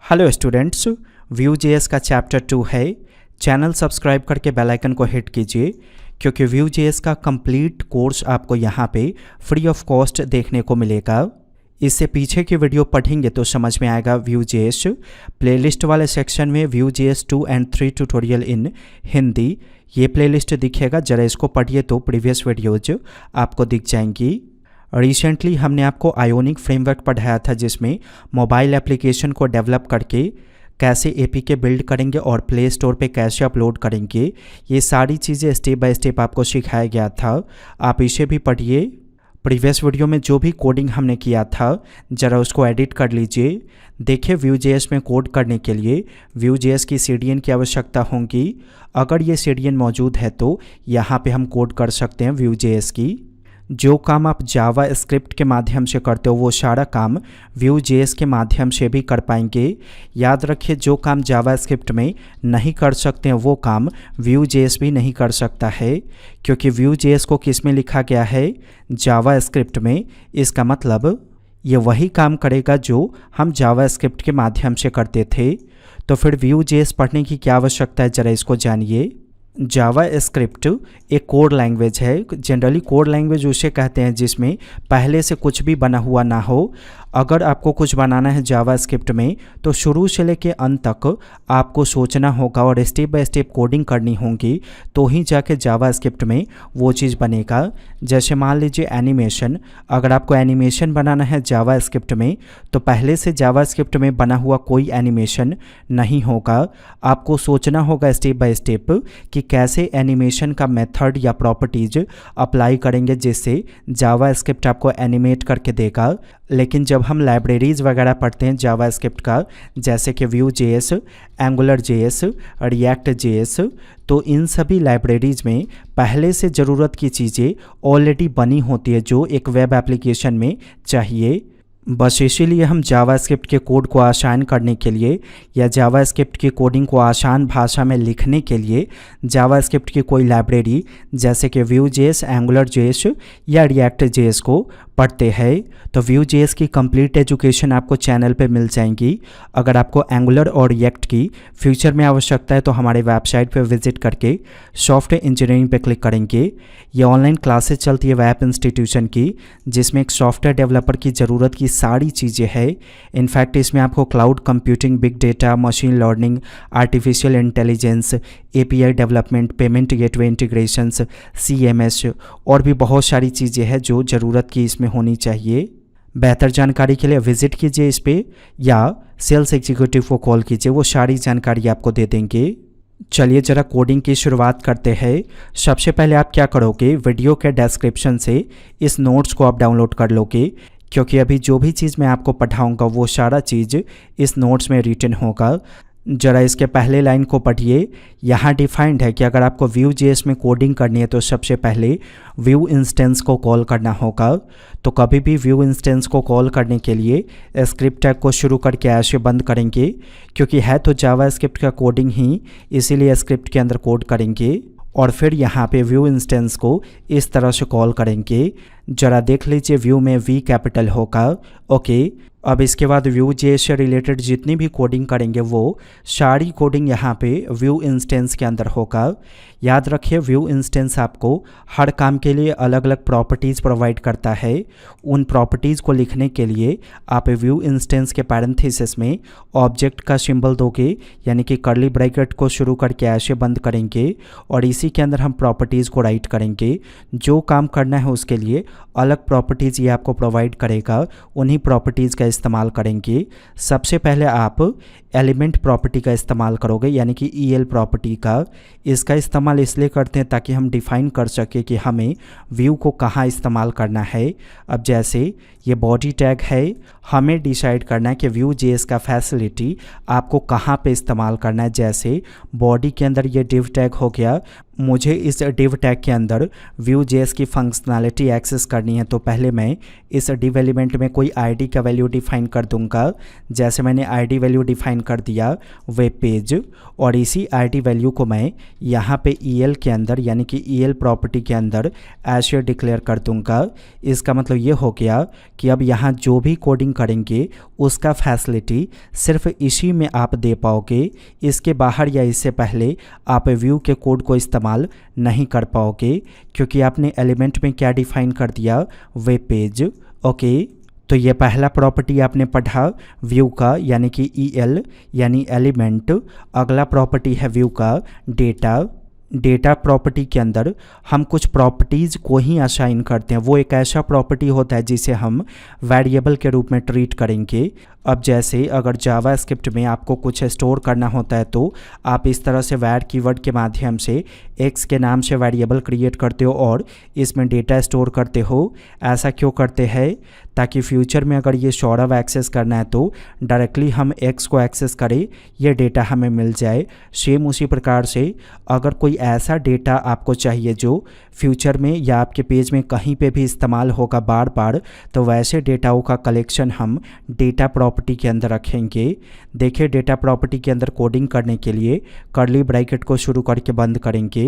Hello students, Vue.js का chapter 2 है। Channel subscribe करके बेल आइकन को हिट कीजिए क्योंकि Vue.js का कंप्लीट कोर्स आपको यहाँ पे फ्री ऑफ कॉस्ट देखने को मिलेगा। इससे पीछे की वीडियो पढ़ेंगे तो समझ में आएगा। Vue.js प्लेलिस्ट वाले सेक्शन में Vue.js 2 and 3 ट्यूटोरियल इन हिंदी ये प्लेलिस्ट दिखेगा। जरा इसको पढ़िए तो प्रीवियस वीडियोज आपको दिख जाएंगी। रिसेंटली हमने आपको आयोनिक फ्रेमवर्क पढ़ाया था जिसमें मोबाइल एप्लीकेशन को डेवलप करके कैसे एपीके बिल्ड करेंगे और प्ले स्टोर पे कैसे अपलोड करेंगे, ये सारी चीज़ें स्टेप बाय स्टेप आपको सिखाया गया था। आप इसे भी पढ़िए। प्रीवियस वीडियो में जो भी कोडिंग हमने किया था ज़रा उसको एडिट कर लीजिए। देखिए Vue.js में कोड करने के लिए Vue.js की CDN की आवश्यकता होगी। अगर ये CDN मौजूद है तो यहाँ पे हम कोड कर सकते हैं Vue.js की। जो काम आप जावा स्क्रिप्ट के माध्यम से करते हो वो सारा काम Vue.js के माध्यम से भी कर पाएंगे। याद रखिए, जो काम जावा स्क्रिप्ट में नहीं कर सकते हैं वो काम Vue.js भी नहीं कर सकता है, क्योंकि Vue.js को किस में लिखा गया है? जावा स्क्रिप्ट में। इसका मतलब ये वही काम करेगा जो हम जावा स्क्रिप्ट के माध्यम से करते थे। तो फिर Vue.js पढ़ने की क्या आवश्यकता है, ज़रा इसको जानिए। जावा स्क्रिप्ट एक कोड लैंग्वेज है। जनरली कोड लैंग्वेज उसे कहते हैं जिसमें पहले से कुछ भी बना हुआ ना हो। अगर आपको कुछ बनाना है जावा स्क्रिप्ट में तो शुरू से लेके अंत तक आपको सोचना होगा और स्टेप बाय स्टेप कोडिंग करनी होगी, तो ही जाके जावा स्क्रिप्ट में वो चीज़ बनेगा। जैसे मान लीजिए एनिमेशन, अगर आपको एनिमेशन बनाना है जावा स्क्रिप्ट में तो पहले से जावा स्क्रिप्ट में बना हुआ कोई एनिमेशन नहीं होगा। आपको सोचना होगा स्टेप बाय स्टेप कि कैसे एनिमेशन का मेथड या प्रॉपर्टीज अप्लाई करेंगे जिससे जावा स्क्रिप्ट आपको एनिमेट करके देगा। लेकिन जब हम लाइब्रेरीज़ वगैरह पढ़ते हैं जावा स्क्रिप्ट का, जैसे कि Vue.js, AngularJS, React.js, तो इन सभी लाइब्रेरीज़ में पहले से ज़रूरत की चीज़ें ऑलरेडी बनी होती है जो एक वेब एप्लीकेशन में चाहिए। बस इसीलिए हम जावास्क्रिप्ट के कोड को आसान करने के लिए या जावास्क्रिप्ट की कोडिंग को आसान भाषा में लिखने के लिए जावास्क्रिप्ट की कोई लाइब्रेरी जैसे कि Vue.js, AngularJS या React.js को पढ़ते हैं। तो Vue.js की कंप्लीट एजुकेशन आपको चैनल पे मिल जाएंगी। अगर आपको एंगुलर और रिएक्ट की फ्यूचर में आवश्यकता है तो हमारे वेबसाइट पे विजिट करके सॉफ्टवेयर इंजीनियरिंग पे क्लिक करेंगे। ये ऑनलाइन क्लासेस चलती है वेब इंस्टीट्यूशन की, जिसमें एक सॉफ्टवेयर डेवलपर की ज़रूरत की सारी चीज़ें हैं। इनफैक्ट इसमें आपको cloud computing, big data, machine learning, artificial intelligence, API development, payment gateway integrations, CMS और भी बहुत सारी चीज़ें हैं जो ज़रूरत की इसमें होनी चाहिए। बेहतर जानकारी के लिए विजिट कीजिए इस पे या सेल्स एग्जीक्यूटिव को कॉल कीजिए, वो सारी जानकारी आपको दे देंगे। चलिए ज़रा कोडिंग की शुरुआत करते हैं। सबसे पहले आप क्या करोगे, वीडियो के डिस्क्रिप्शन से इस नोट्स को आप डाउनलोड कर लोगे, क्योंकि अभी जो भी चीज़ मैं आपको पढ़ाऊँगा वो सारा चीज़ इस नोट्स में रिटन होगा। ज़रा इसके पहले लाइन को पढ़िए। यहाँ डिफाइंड है कि अगर आपको Vue.js में कोडिंग करनी है तो सबसे पहले Vue इंस्टेंस को कॉल करना होगा। तो कभी भी Vue इंस्टेंस को कॉल करने के लिए स्क्रिप्ट टैग को शुरू करके ऐसे बंद करेंगे, क्योंकि है तो जावा स्क्रिप्ट का कोडिंग ही, इसीलिए स्क्रिप्ट के अंदर कोड करेंगे और फिर यहाँ पे Vue इंस्टेंस को इस तरह से कॉल करेंगे। ज़रा देख लीजिए Vue में V कैपिटल होगा। ओके, अब इसके बाद Vue.js से रिलेटेड जितनी भी कोडिंग करेंगे वो सारी कोडिंग यहाँ पे Vue इंस्टेंस के अंदर होगा। याद रखिए Vue इंस्टेंस आपको हर काम के लिए अलग अलग प्रॉपर्टीज़ प्रोवाइड करता है। उन प्रॉपर्टीज़ को लिखने के लिए आप Vue इंस्टेंस के पैरेंथेसिस में ऑब्जेक्ट का सिंबल दोगे, यानी कि कर्ली ब्रैकेट को शुरू करके ऐसे बंद करेंगे और इसी के अंदर हम प्रॉपर्टीज़ को राइट करेंगे। जो काम करना है उसके लिए अलग प्रॉपर्टीज़ ये आपको प्रोवाइड करेगा, उन्हीं प्रॉपर्टीज़ का इस्तेमाल करेंगे। सबसे पहले आप एलिमेंट प्रॉपर्टी का इस्तेमाल करोगे, यानी कि EL प्रॉपर्टी का। इसका इस्तेमाल इसलिए करते हैं ताकि हम डिफ़ाइन कर सके कि हमें व्यू को कहाँ इस्तेमाल करना है। अब जैसे ये बॉडी टैग है, हमें डिसाइड करना है कि Vue.js का फैसिलिटी आपको कहाँ पे इस्तेमाल करना है। जैसे बॉडी के अंदर ये div टैग हो गया, मुझे इस div टैग के अंदर Vue.js की फंक्शनैलिटी एक्सेस करनी है, तो पहले मैं इस div एलिमेंट में कोई ID का वैल्यू डिफाइन कर दूंगा। जैसे मैंने ID वैल्यू डिफाइन कर दिया वेब पेज, और इसी ID वैल्यू को मैं यहाँ पे EL के अंदर यानी कि EL प्रॉपर्टी के अंदर ऐसे डिक्लेयर कर दूंगा। इसका मतलब ये हो गया कि अब यहाँ जो भी कोडिंग करेंगे उसका फैसिलिटी सिर्फ इसी में आप दे पाओगे। इसके बाहर या इससे पहले आप व्यू के कोड को इस्तेमाल नहीं कर पाओगे, क्योंकि आपने एलिमेंट में क्या डिफाइन कर दिया, वेब पेज। ओके, तो ये पहला प्रॉपर्टी आपने पढ़ा व्यू का यानी कि EL यानी एलिमेंट। अगला प्रॉपर्टी है व्यू का डेटा। डेटा प्रॉपर्टी के अंदर हम कुछ प्रॉपर्टीज़ को ही असाइन करते हैं। वो एक ऐसा प्रॉपर्टी होता है जिसे हम वेरिएबल के रूप में ट्रीट करेंगे। अब जैसे अगर जावास्क्रिप्ट में आपको कुछ स्टोर करना होता है तो आप इस तरह से वैर कीवर्ड के माध्यम से x के नाम से वेरिएबल क्रिएट करते हो और इसमें डेटा स्टोर करते हो। ऐसा क्यों करते हैं? ताकि फ्यूचर में अगर ये सौरभ एक्सेस करना है तो डायरेक्टली हम x को एक्सेस करें, ये डेटा हमें मिल जाए। सेम उसी प्रकार से अगर कोई ऐसा डेटा आपको चाहिए जो फ्यूचर में या आपके पेज में कहीं पे भी इस्तेमाल होगा बार बार, तो वैसे डेटाओं का कलेक्शन हम डेटा प्रॉपर्टी के अंदर रखेंगे। देखिए, डेटा प्रॉपर्टी के अंदर कोडिंग करने के लिए कर्ली ब्रैकेट को शुरू करके बंद करेंगे।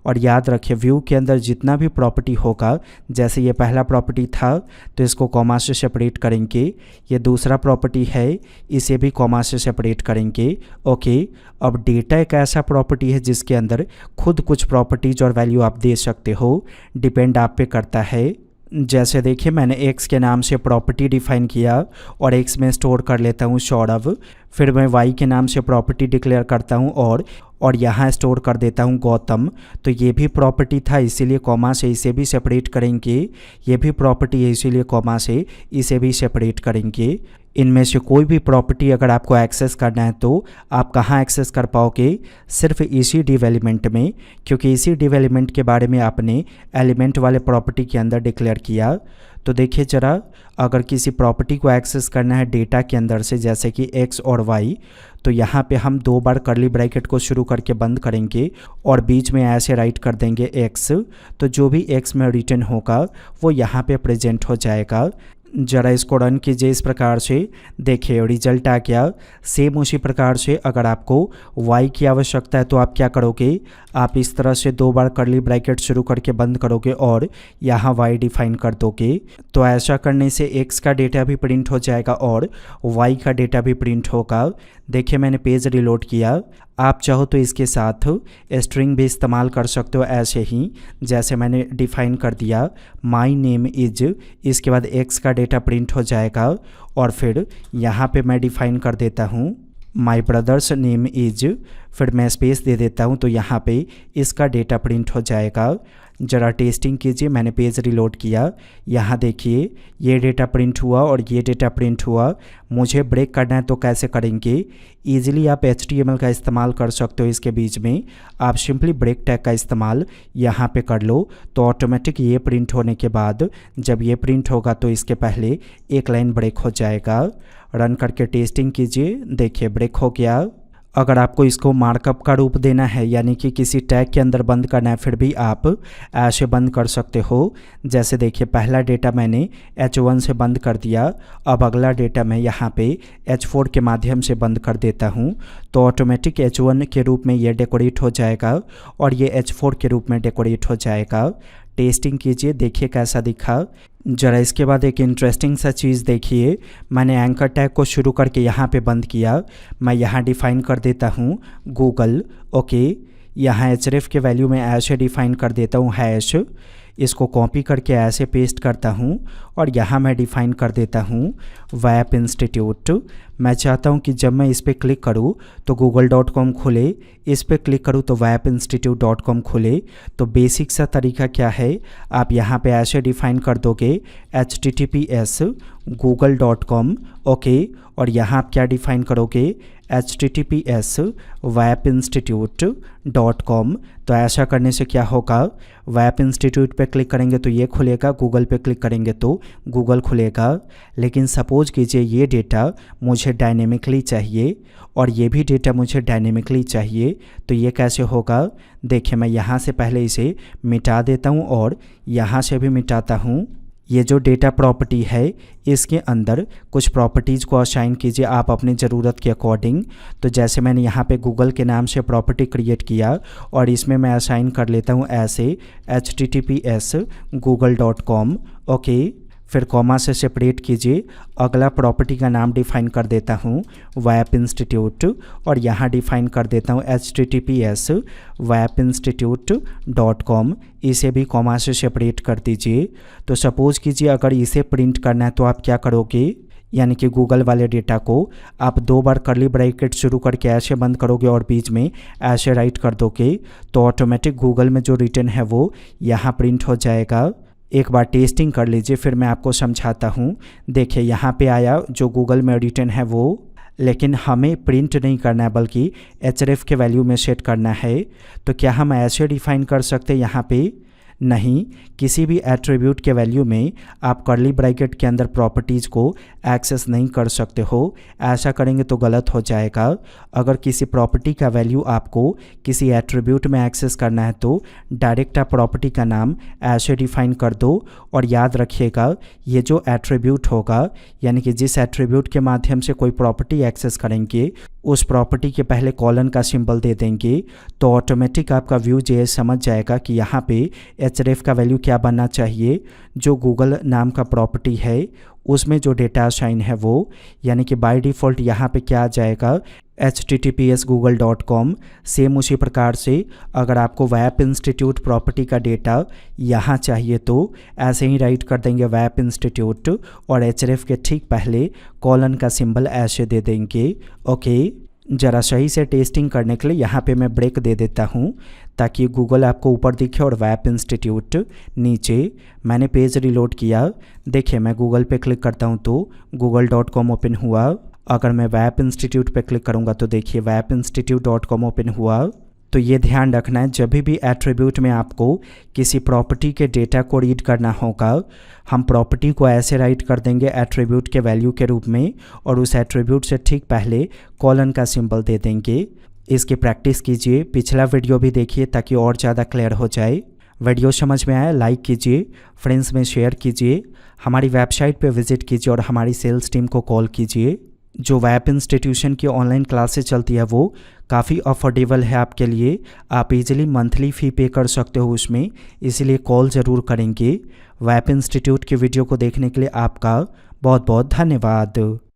और याद रखिए, व्यू के अंदर जितना भी प्रॉपर्टी होगा, जैसे ये पहला प्रॉपर्टी था तो इसको कॉमा से सेपरेट करेंगे। ये दूसरा प्रॉपर्टी है, इसे भी कॉमा से सेपरेट करेंगे। ओके, अब डेटा एक ऐसा प्रॉपर्टी है जिसके अंदर खुद कुछ प्रॉपर्टीज और वैल्यू आप दे सकते हो, डिपेंड आप पे करता है। जैसे देखिए, मैंने x के नाम से प्रॉपर्टी डिफाइन किया और x में स्टोर कर लेता हूँ सौरभ। फिर मैं y के नाम से प्रॉपर्टी डिक्लेयर करता हूँ और यहाँ स्टोर कर देता हूँ गौतम। तो ये भी प्रॉपर्टी था, इसीलिए कॉमा से इसे भी सेपरेट करेंगे। ये भी प्रॉपर्टी है, इसीलिए कॉमा से इसे भी सेपरेट करेंगे। इनमें से कोई भी प्रॉपर्टी अगर आपको एक्सेस करना है तो आप कहाँ एक्सेस कर पाओगे? सिर्फ इसी div एलिमेंट में, क्योंकि इसी div एलिमेंट के बारे में आपने एलिमेंट वाले प्रॉपर्टी के अंदर डिक्लेयर किया। तो देखिए ज़रा, अगर किसी प्रॉपर्टी को एक्सेस करना है डेटा के अंदर से, जैसे कि x और y, तो यहाँ पे हम 2 बार कर्ली ब्रैकेट को शुरू करके बंद करेंगे और बीच में ऐसे राइट कर देंगे x। तो जो भी x में रिटर्न होगा वो यहाँ पे प्रेजेंट हो जाएगा। ज़रा इसको रन कीजिए इस प्रकार से, देखिए रिजल्ट आ गया। सेम उसी प्रकार से अगर आपको y की आवश्यकता है तो आप क्या करोगे? आप इस तरह से 2 बार कर्ली ब्रैकेट शुरू करके बंद करोगे और यहाँ y डिफाइन कर दोगे। तो ऐसा करने से x का डेटा भी प्रिंट हो जाएगा और y का डेटा भी प्रिंट होगा। देखिए, मैंने पेज रिलोड किया। आप चाहो तो इसके साथ स्ट्रिंग भी इस्तेमाल कर सकते हो, ऐसे ही जैसे मैंने डिफाइन कर दिया माई नेम इज, इसके बाद x का डेटा प्रिंट हो जाएगा। और फिर यहाँ पे मैं डिफाइन कर देता हूँ माई ब्रदर्स नेम इज, फिर मैं स्पेस दे देता हूँ, तो यहाँ पे इसका डेटा प्रिंट हो जाएगा। ज़रा टेस्टिंग कीजिए, मैंने पेज रिलोड किया। यहाँ देखिए, ये डेटा प्रिंट हुआ और ये डेटा प्रिंट हुआ। मुझे ब्रेक करना है तो कैसे करेंगे? ईजिली आप HTML का इस्तेमाल कर सकते हो। इसके बीच में आप सिंपली ब्रेक टैग का इस्तेमाल यहाँ पे कर लो, तो ऑटोमेटिक ये प्रिंट होने के बाद जब ये प्रिंट होगा तो इसके पहले एक लाइन ब्रेक हो जाएगा। रन करके टेस्टिंग कीजिए, देखिए ब्रेक हो गया। अगर आपको इसको मार्कअप का रूप देना है यानी कि किसी टैग के अंदर बंद करना है, फिर भी आप ऐसे बंद कर सकते हो। जैसे देखिए, पहला डेटा मैंने H1 से बंद कर दिया, अब अगला डेटा मैं यहाँ पे H4 के माध्यम से बंद कर देता हूँ, तो ऑटोमेटिक H1 के रूप में ये डेकोरेट हो जाएगा और ये H4 के रूप में डेकोरेट हो जाएगा। टेस्टिंग कीजिए, देखिए कैसा दिखा। ज़रा इसके बाद एक इंटरेस्टिंग सा चीज़ देखिए, मैंने एंकर टैग को शुरू करके यहाँ पे बंद किया। मैं यहाँ डिफ़ाइन कर देता हूँ गूगल। ओके, यहाँ href के वैल्यू में ऐसे डिफ़ाइन कर देता हूँ हैश। इसको कॉपी करके ऐसे पेस्ट करता हूँ और यहाँ मैं डिफ़ाइन कर देता हूँ वेब इंस्टीट्यूट। मैं चाहता हूँ कि जब मैं इस पर क्लिक करूँ तो google.com खुले, इस पर क्लिक करूँ तो webinstitute.com खुले। तो बेसिक सा तरीका क्या है, आप यहाँ पे ऐसे डिफ़ाइन कर दोगे https google.com। ओके, और यहाँ आप क्या डिफ़ाइन करोगे https webinstitute.com। तो ऐसा करने से क्या होगा, वेब इंस्टीट्यूट पे क्लिक करेंगे तो ये खुलेगा, गूगल पे क्लिक करेंगे तो गूगल खुलेगा। लेकिन सपोज कीजिए ये डेटा मुझे मुझे डायनेमिकली चाहिए और ये भी डेटा मुझे डायनेमिकली चाहिए। तो ये कैसे होगा, देखिए मैं यहाँ से पहले इसे मिटा देता हूँ और यहाँ से भी मिटाता हूँ। ये जो डेटा प्रॉपर्टी है इसके अंदर कुछ प्रॉपर्टीज़ को असाइन कीजिए आप अपनी ज़रूरत के अकॉर्डिंग। तो जैसे मैंने यहाँ पे गूगल के नाम से प्रॉपर्टी क्रिएट किया और इसमें मैं असाइन कर लेता हूँ ऐसे https google.com। ओके, फिर कॉमा से सेपरेट कीजिए। अगला प्रॉपर्टी का नाम डिफाइन कर देता हूँ वेब इंस्टीट्यूट और यहाँ डिफाइन कर देता हूँ https webinstitute.com। इसे भी कॉमा से सेपरेट कर दीजिए। तो सपोज़ कीजिए अगर इसे प्रिंट करना है तो आप क्या करोगे, यानी कि गूगल वाले डेटा को आप 2 बार कर्ली ब्रैकेट शुरू करके ऐसे बंद करोगे और बीच में ऐसे राइट कर दोगे तो ऑटोमेटिक गूगल में जो रिटर्न है वो यहाँ प्रिंट हो जाएगा। एक बार टेस्टिंग कर लीजिए फिर मैं आपको समझाता हूँ। देखिए यहाँ पे आया जो गूगल में रिटर्न है वो, लेकिन हमें प्रिंट नहीं करना है बल्कि href के वैल्यू में सेट करना है। तो क्या हम ऐसे डिफाइन कर सकते हैं यहाँ पे, नहीं, किसी भी एट्रीब्यूट के वैल्यू में आप कर्ली ब्रैकेट के अंदर प्रॉपर्टीज़ को एक्सेस नहीं कर सकते हो। ऐसा करेंगे तो गलत हो जाएगा। अगर किसी प्रॉपर्टी का वैल्यू आपको किसी एट्रीब्यूट में एक्सेस करना है तो डायरेक्ट आप प्रॉपर्टी का नाम ऐसे डिफाइन कर दो और याद रखिएगा ये जो एट्रीब्यूट होगा, यानी कि जिस एट्रीब्यूट के माध्यम से कोई प्रॉपर्टी एक्सेस करेंगे उस प्रॉपर्टी के पहले कॉलन का सिंबल दे देंगे तो ऑटोमेटिक आपका Vue.js समझ जाएगा कि यहाँ पे href का वैल्यू क्या बनना चाहिए। जो गूगल नाम का प्रॉपर्टी है उसमें जो डेटा असाइन है वो, यानी कि बाय डिफ़ॉल्ट यहाँ पे क्या आ जाएगा https google.com। सेम उसी प्रकार से अगर आपको वेब इंस्टीट्यूट प्रॉपर्टी का डेटा यहाँ चाहिए तो ऐसे ही राइट कर देंगे वेब इंस्टीट्यूट और href के ठीक पहले कॉलन का सिंबल ऐसे दे देंगे। ओके, ज़रा सही से टेस्टिंग करने के लिए यहाँ पे मैं ब्रेक दे देता हूँ ताकि गूगल आपको ऊपर दिखे और वेब इंस्टीट्यूट नीचे। मैंने पेज रिलोड किया, देखिए मैं गूगल पे क्लिक करता हूँ तो google.com ओपन हुआ। अगर मैं वेब इंस्टीट्यूट पे क्लिक करूँगा तो देखिए webinstitute.com ओपन हुआ। तो ये ध्यान रखना है जब भी एट्रीब्यूट में आपको किसी प्रॉपर्टी के डेटा को रीड करना होगा हम प्रॉपर्टी को ऐसे राइट कर देंगे एट्रीब्यूट के वैल्यू के रूप में और उस एट्रीब्यूट से ठीक पहले कॉलन का सिंबल दे देंगे। इसकी प्रैक्टिस कीजिए, पिछला वीडियो भी देखिए ताकि और ज़्यादा क्लियर हो जाए। वीडियो समझ में आया लाइक कीजिए, फ्रेंड्स में शेयर कीजिए, हमारी वेबसाइट पे विजिट कीजिए और हमारी सेल्स टीम को कॉल कीजिए। जो वेब इंस्टीट्यूशन की ऑनलाइन क्लासेस चलती है वो काफ़ी अफोर्डेबल है आपके लिए, आप इजीली मंथली फ़ी पे कर सकते हो उसमें, इसीलिए कॉल ज़रूर करेंगे। वेब इंस्टीट्यूट की वीडियो को देखने के लिए आपका बहुत बहुत धन्यवाद।